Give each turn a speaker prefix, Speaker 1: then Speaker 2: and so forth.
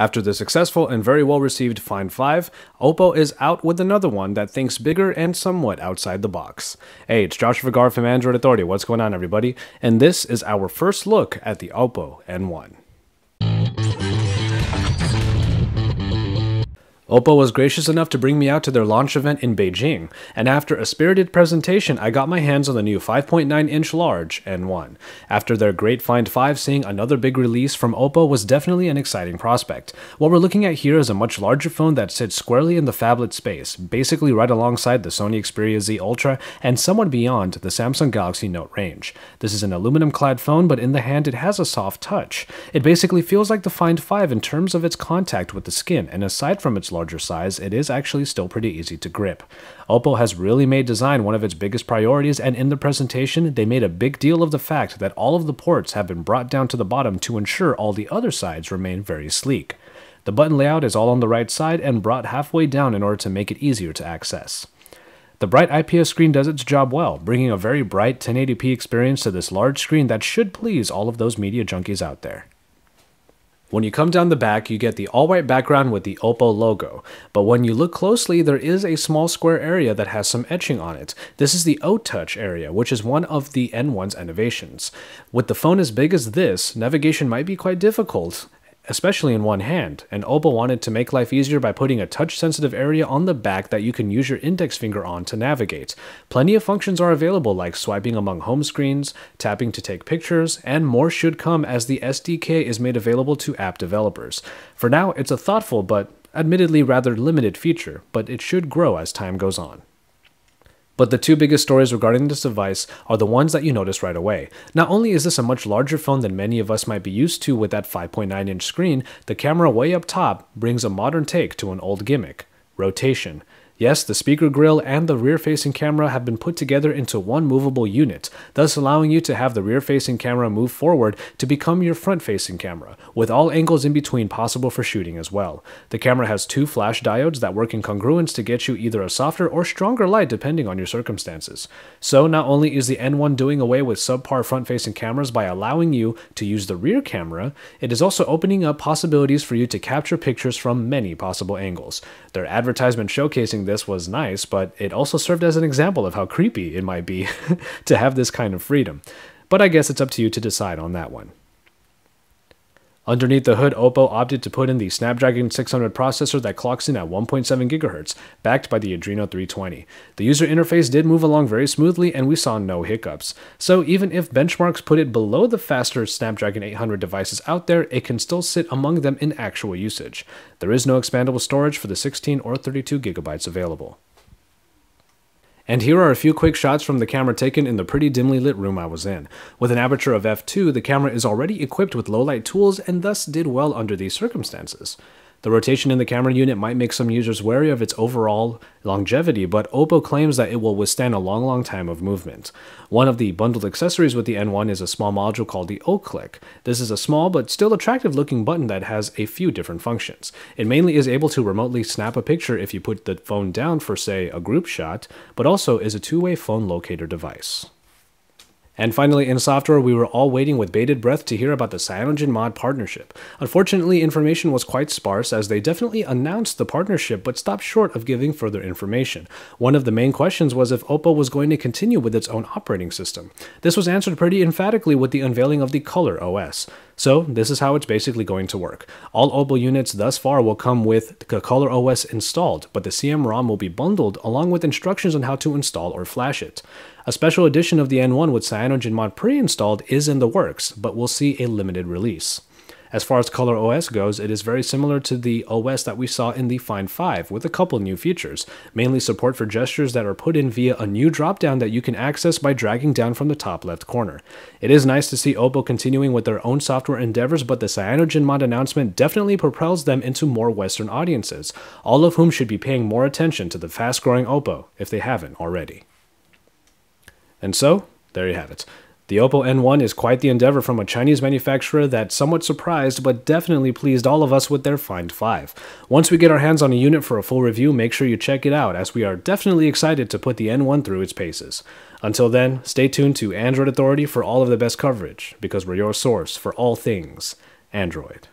Speaker 1: After the successful and very well received Find 5, Oppo is out with another one that thinks bigger and somewhat outside the box. Hey, it's Josh Vergara from Android Authority. What's going on, everybody? And this is our first look at the Oppo N1. Oppo was gracious enough to bring me out to their launch event in Beijing, and after a spirited presentation, I got my hands on the new 5.9-inch large N1. After their great Find 5, seeing another big release from Oppo was definitely an exciting prospect. What we're looking at here is a much larger phone that sits squarely in the phablet space, basically right alongside the Sony Xperia Z Ultra and somewhat beyond the Samsung Galaxy Note range. This is an aluminum-clad phone, but in the hand it has a soft touch. It basically feels like the Find 5 in terms of its contact with the skin, and aside from its larger size, it is actually still pretty easy to grip. Oppo has really made design one of its biggest priorities, and in the presentation, they made a big deal of the fact that all of the ports have been brought down to the bottom to ensure all the other sides remain very sleek. The button layout is all on the right side and brought halfway down in order to make it easier to access. The bright IPS screen does its job well, bringing a very bright 1080p experience to this large screen that should please all of those media junkies out there. When you come down the back, you get the all-white background with the Oppo logo, but when you look closely, there is a small square area that has some etching on it. This is the O-Touch area, which is one of the N1's innovations. With the phone as big as this, navigation might be quite difficult, especially in one hand, and Oppo wanted to make life easier by putting a touch-sensitive area on the back that you can use your index finger on to navigate. Plenty of functions are available, like swiping among home screens, tapping to take pictures, and more should come as the SDK is made available to app developers. For now, it's a thoughtful but admittedly rather limited feature, but it should grow as time goes on. But the two biggest stories regarding this device are the ones that you notice right away. Not only is this a much larger phone than many of us might be used to with that 5.9-inch screen, the camera way up top brings a modern take to an old gimmick: rotation. Yes, the speaker grille and the rear-facing camera have been put together into one movable unit, thus allowing you to have the rear-facing camera move forward to become your front-facing camera, with all angles in between possible for shooting as well. The camera has two flash diodes that work in congruence to get you either a softer or stronger light depending on your circumstances. So not only is the N1 doing away with subpar front-facing cameras by allowing you to use the rear camera, it is also opening up possibilities for you to capture pictures from many possible angles. Their advertisement showcasing this was nice, but it also served as an example of how creepy it might be to have this kind of freedom. But I guess it's up to you to decide on that one. Underneath the hood, Oppo opted to put in the Snapdragon 600 processor that clocks in at 1.7 GHz, backed by the Adreno 320. The user interface did move along very smoothly, and we saw no hiccups. So even if benchmarks put it below the faster Snapdragon 800 devices out there, it can still sit among them in actual usage. There is no expandable storage for the 16 or 32 GB available. And here are a few quick shots from the camera taken in the pretty dimly lit room I was in. With an aperture of f2, the camera is already equipped with low light tools and thus did well under these circumstances. The rotation in the camera unit might make some users wary of its overall longevity, but Oppo claims that it will withstand a long time of movement. One of the bundled accessories with the N1 is a small module called the O-Click. This is a small but still attractive looking button that has a few different functions. It mainly is able to remotely snap a picture if you put the phone down for, say, a group shot, but also is a two-way phone locator device. And finally, in software, we were all waiting with bated breath to hear about the CyanogenMod partnership. Unfortunately, information was quite sparse, as they definitely announced the partnership but stopped short of giving further information. One of the main questions was if Oppo was going to continue with its own operating system. This was answered pretty emphatically with the unveiling of the Color OS. So this is how it's basically going to work. All Oppo units thus far will come with the Color OS installed, but the CM-ROM will be bundled along with instructions on how to install or flash it. A special edition of the N1 with CyanogenMod pre-installed is in the works, but we'll see a limited release. As far as Color OS goes, it is very similar to the OS that we saw in the Find 5, with a couple new features, mainly support for gestures that are put in via a new drop-down that you can access by dragging down from the top left corner. It is nice to see Oppo continuing with their own software endeavors, but the CyanogenMod announcement definitely propels them into more Western audiences, all of whom should be paying more attention to the fast-growing Oppo, if they haven't already. And so, there you have it. The Oppo N1 is quite the endeavor from a Chinese manufacturer that somewhat surprised but definitely pleased all of us with their Find 5. Once we get our hands on a unit for a full review, make sure you check it out, as we are definitely excited to put the N1 through its paces. Until then, stay tuned to Android Authority for all of the best coverage, because we're your source for all things Android.